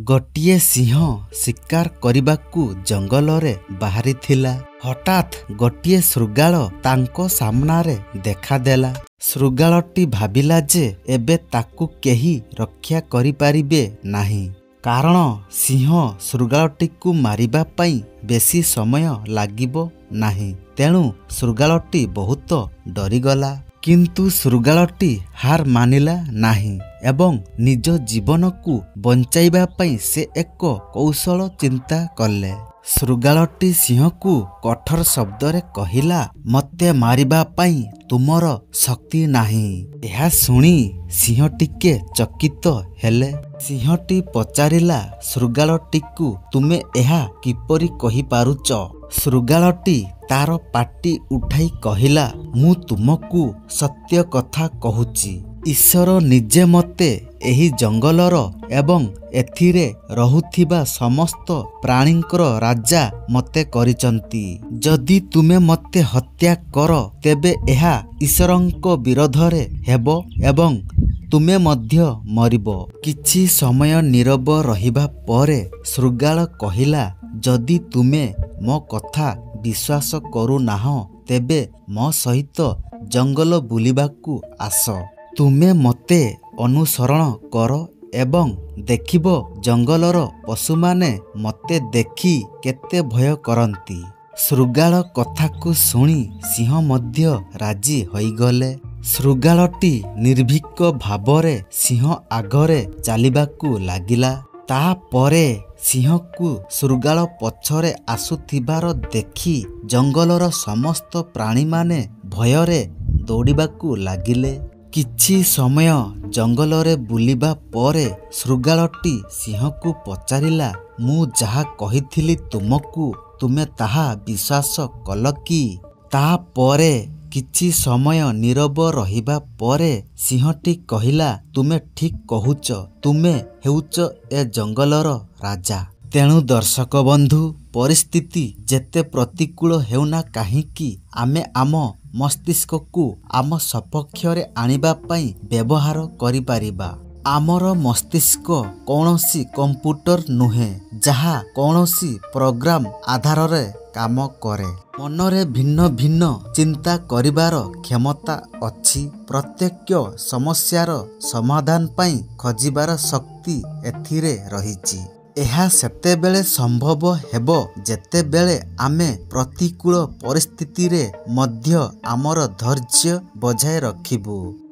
ଗୋଟିଏ ସିଂହ ଶିକାର କରିବାକୁ ଜଙ୍ଗଲରେ ବାହାରିଥିଲା। ହଠାତ୍ ଗୋଟିଏ ଶୃଗାଳ ତାଙ୍କ ସାମ୍ନାରେ ଦେଖାଦେଲା। ଶୃଗାଳଟି ଭାବିଲା ଯେ ଏବେ ତାକୁ କେହି ରକ୍ଷା କରିପାରିବେ ନାହିଁ, କାରଣ ସିଂହ ଶୃଗାଳଟିକୁ ମାରିବା ପାଇଁ ବେଶୀ ସମୟ ଲାଗିବ ନାହିଁ। ତେଣୁ ଶୃଗାଳଟି ବହୁତ ଡରିଗଲା। କିନ୍ତୁ ଶୃଗାଳଟି ହାର ମାନିଲା ନାହିଁ ଏବଂ ନିଜ ଜୀବନକୁ ବଞ୍ଚାଇବା ପାଇଁ ସେ ଏକ କୌଶଳ ଚିନ୍ତା କଲେ। ଶୃଗାଳଟି ସିଂହକୁ କଠୋର ଶବ୍ଦରେ କହିଲା, "ମୋତେ ମାରିବା ପାଇଁ ତୁମର ଶକ୍ତି ନାହିଁ।" ଏହା ଶୁଣି ସିଂହ ଟିକେ ଚକିତ ହେଲେ। ସିଂହଟି ପଚାରିଲା ଶୃଗାଳଟିକୁ, "ତୁମେ ଏହା କିପରି କହିପାରୁଛ?" ଶୃଗାଳଟି ତାର ପାଟି ଉଠାଇ କହିଲା, "ମୁଁ ତୁମକୁ ସତ୍ୟ କଥା କହୁଛି। ଈଶ୍ୱର ନିଜେ ମୋତେ ଏହି ଜଙ୍ଗଲର ଏବଂ ଏଥିରେ ରହୁଥିବା ସମସ୍ତ ପ୍ରାଣୀଙ୍କର ରାଜା ମୋତେ କରିଛନ୍ତି। ଯଦି ତୁମେ ମୋତେ ହତ୍ୟା କର, ତେବେ ଏହା ଈଶ୍ୱରଙ୍କ ବିରୋଧରେ ହେବ ଏବଂ ତୁମେ ମଧ୍ୟ ମରିବ।" କିଛି ସମୟ ନୀରବ ରହିବା ପରେ ଶୃଗାଳ କହିଲା, "ଯଦି ତୁମେ ମୋ କଥା ବିଶ୍ୱାସ କରୁନାହଁ, ତେବେ ମୋ ସହିତ ଜଙ୍ଗଲ ବୁଲିବାକୁ ଆସ। ତୁମେ ମୋତେ ଅନୁସରଣ କର ଏବଂ ଦେଖିବ ଜଙ୍ଗଲର ପଶୁମାନେ ମୋତେ ଦେଖି କେତେ ଭୟ କରନ୍ତି।" ଶୃଗାଳ କଥାକୁ ଶୁଣି ସିଂହ ମଧ୍ୟ ରାଜି ହୋଇଗଲେ। ଶୃଗାଳଟି ନିର୍ଭୀକ ଭାବରେ ସିଂହ ଆଗରେ ଚାଲିବାକୁ ଲାଗିଲା। ତାପରେ ସିଂହକୁ ଶୃଗାଳ ପଛରେ ଆସୁଥିବାର ଦେଖି ଜଙ୍ଗଲର ସମସ୍ତ ପ୍ରାଣୀମାନେ ଭୟରେ ଦୌଡ଼ିବାକୁ ଲାଗିଲେ। କିଛି ସମୟ ଜଙ୍ଗଲରେ ବୁଲିବା ପରେ ଶୃଗାଳଟି ସିଂହକୁ ପଚାରିଲା, "ମୁଁ ଯାହା କହିଥିଲି ତୁମକୁ, ତୁମେ ତାହା ବିଶ୍ୱାସ କଲ କି?" ତାପରେ କିଛି ସମୟ ନୀରବ ରହିବା ପରେ ସିଂହଟି କହିଲା, "ତୁମେ ଠିକ୍ କହୁଛ। ତୁମେ ହେଉଛ ଏ ଜଙ୍ଗଲର ରାଜା। ତେଣୁ ଦର୍ଶକ ବନ୍ଧୁ, ପରିସ୍ଥିତି ଯେତେ ପ୍ରତିକୂଳ ହେଉନା କାହିଁକି, ଆମେ ଆମ ମସ୍ତିଷ୍କକୁ ଆମ ସପକ୍ଷରେ ଆଣିବା ପାଇଁ ବ୍ୟବହାର କରିପାରିବା। ଆମର ମସ୍ତିଷ୍କ କୌଣସି କମ୍ପ୍ୟୁଟର ନୁହେଁ, ଯାହା କୌଣସି ପ୍ରୋଗ୍ରାମ ଆଧାରରେ କାମ କରେ। ମନରେ ଭିନ୍ନ ଭିନ୍ନ ଚିନ୍ତା କରିବାର କ୍ଷମତା ଅଛି। ପ୍ରତ୍ୟେକ ସମସ୍ୟାର ସମାଧାନ ପାଇଁ ଖୋଜିବାର ଶକ୍ତି ଏଥିରେ ରହିଛି। ଏହା ସେତେବେଳେ ସମ୍ଭବ ହେବ ଯେତେବେଳେ ଆମେ ପ୍ରତିକୂଳ ପରିସ୍ଥିତିରେ ମଧ୍ୟ ଆମର ଧୈର୍ଯ୍ୟ ବଜାୟ ରଖିବୁ।"